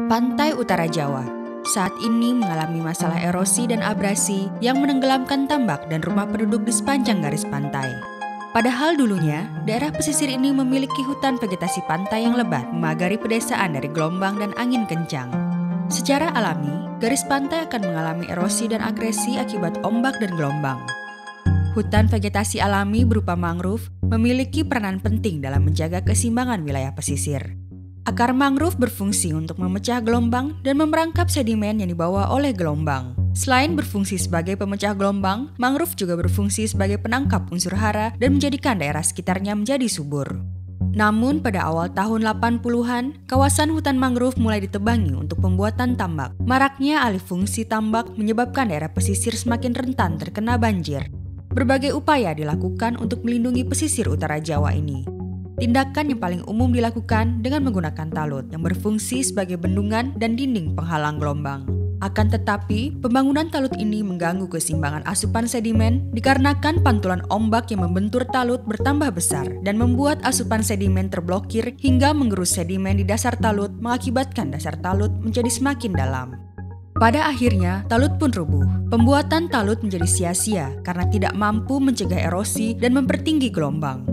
Pantai Utara Jawa saat ini mengalami masalah erosi dan abrasi yang menenggelamkan tambak dan rumah penduduk di sepanjang garis pantai. Padahal dulunya, daerah pesisir ini memiliki hutan vegetasi pantai yang lebat memagari pedesaan dari gelombang dan angin kencang. Secara alami, garis pantai akan mengalami erosi dan agresi akibat ombak dan gelombang. Hutan vegetasi alami berupa mangrove memiliki peranan penting dalam menjaga keseimbangan wilayah pesisir. Akar mangrove berfungsi untuk memecah gelombang dan memerangkap sedimen yang dibawa oleh gelombang. Selain berfungsi sebagai pemecah gelombang, mangrove juga berfungsi sebagai penangkap unsur hara dan menjadikan daerah sekitarnya menjadi subur. Namun pada awal tahun 80-an, kawasan hutan mangrove mulai ditebangi untuk pembuatan tambak. Maraknya alih fungsi tambak menyebabkan daerah pesisir semakin rentan terkena banjir. Berbagai upaya dilakukan untuk melindungi pesisir utara Jawa ini. Tindakan yang paling umum dilakukan dengan menggunakan talut yang berfungsi sebagai bendungan dan dinding penghalang gelombang. Akan tetapi, pembangunan talut ini mengganggu keseimbangan asupan sedimen dikarenakan pantulan ombak yang membentur talut bertambah besar dan membuat asupan sedimen terblokir hingga menggerus sedimen di dasar talut mengakibatkan dasar talut menjadi semakin dalam. Pada akhirnya, talut pun rubuh. Pembuatan talut menjadi sia-sia karena tidak mampu mencegah erosi dan mempertinggi gelombang.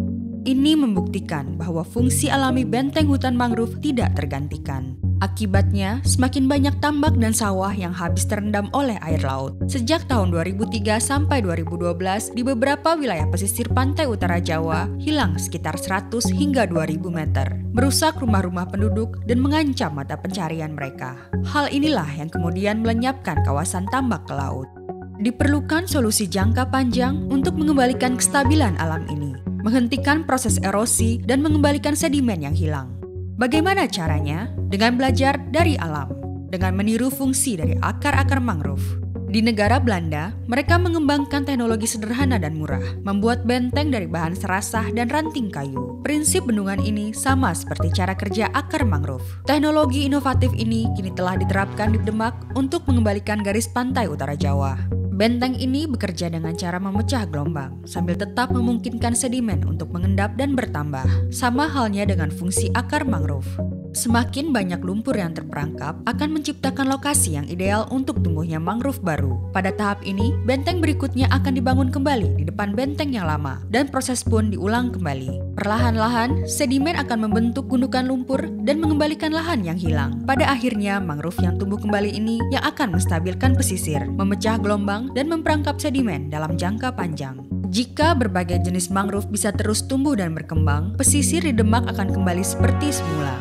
Ini membuktikan bahwa fungsi alami benteng hutan mangrove tidak tergantikan. Akibatnya, semakin banyak tambak dan sawah yang habis terendam oleh air laut. Sejak tahun 2003 sampai 2012, di beberapa wilayah pesisir pantai utara Jawa, hilang sekitar 100 hingga 2000 meter. Merusak rumah-rumah penduduk dan mengancam mata pencarian mereka. Hal inilah yang kemudian melenyapkan kawasan tambak ke laut. Diperlukan solusi jangka panjang untuk mengembalikan kestabilan alam ini, menghentikan proses erosi dan mengembalikan sedimen yang hilang. Bagaimana caranya? Dengan belajar dari alam, dengan meniru fungsi dari akar-akar mangrove. Di negara Belanda, mereka mengembangkan teknologi sederhana dan murah, membuat benteng dari bahan serasah dan ranting kayu. Prinsip bendungan ini sama seperti cara kerja akar mangrove. Teknologi inovatif ini kini telah diterapkan di Demak untuk mengembalikan garis pantai utara Jawa. Benteng ini bekerja dengan cara memecah gelombang, sambil tetap memungkinkan sedimen untuk mengendap dan bertambah. Sama halnya dengan fungsi akar mangrove. Semakin banyak lumpur yang terperangkap akan menciptakan lokasi yang ideal untuk tumbuhnya mangrove baru. Pada tahap ini, benteng berikutnya akan dibangun kembali di depan benteng yang lama, dan proses pun diulang kembali. Perlahan-lahan, sedimen akan membentuk gundukan lumpur dan mengembalikan lahan yang hilang. Pada akhirnya, mangrove yang tumbuh kembali ini yang akan menstabilkan pesisir, memecah gelombang, dan memperangkap sedimen dalam jangka panjang. Jika berbagai jenis mangrove bisa terus tumbuh dan berkembang, pesisir di Demak akan kembali seperti semula.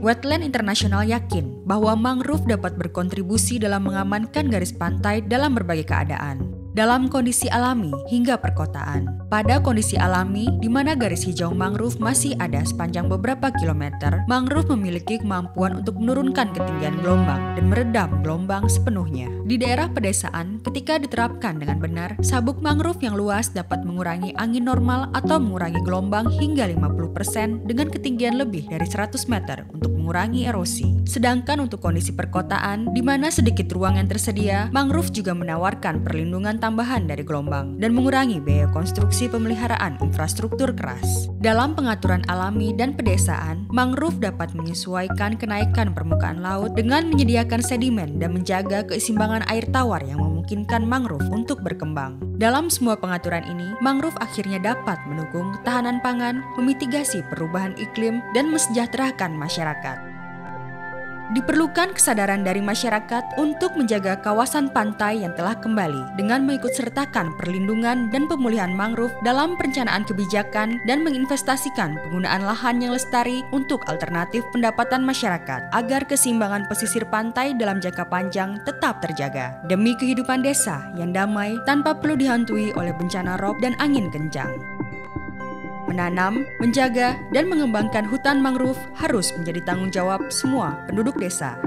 Wetland International yakin bahwa mangrove dapat berkontribusi dalam mengamankan garis pantai dalam berbagai keadaan, dalam kondisi alami hingga perkotaan. Pada kondisi alami, di mana garis hijau mangrove masih ada sepanjang beberapa kilometer, mangrove memiliki kemampuan untuk menurunkan ketinggian gelombang dan meredam gelombang sepenuhnya. Di daerah pedesaan, ketika diterapkan dengan benar, sabuk mangrove yang luas dapat mengurangi angin normal atau mengurangi gelombang hingga 50% dengan ketinggian lebih dari 100 meter untuk mengurangi erosi. Sedangkan untuk kondisi perkotaan, di mana sedikit ruang yang tersedia, mangrove juga menawarkan perlindungan tambahan dari gelombang dan mengurangi biaya konstruksi pemeliharaan infrastruktur keras. Dalam pengaturan alami dan pedesaan, mangrove dapat menyesuaikan kenaikan permukaan laut dengan menyediakan sedimen dan menjaga keseimbangan air tawar yang memungkinkan mangrove untuk berkembang. Dalam semua pengaturan ini, mangrove akhirnya dapat mendukung ketahanan pangan, memitigasi perubahan iklim, dan mesejahterakan masyarakat. Diperlukan kesadaran dari masyarakat untuk menjaga kawasan pantai yang telah kembali dengan mengikutsertakan perlindungan dan pemulihan mangrove dalam perencanaan kebijakan dan menginvestasikan penggunaan lahan yang lestari untuk alternatif pendapatan masyarakat agar keseimbangan pesisir pantai dalam jangka panjang tetap terjaga demi kehidupan desa yang damai tanpa perlu dihantui oleh bencana rob dan angin kencang. Menanam, menjaga, dan mengembangkan hutan mangrove harus menjadi tanggung jawab semua penduduk desa.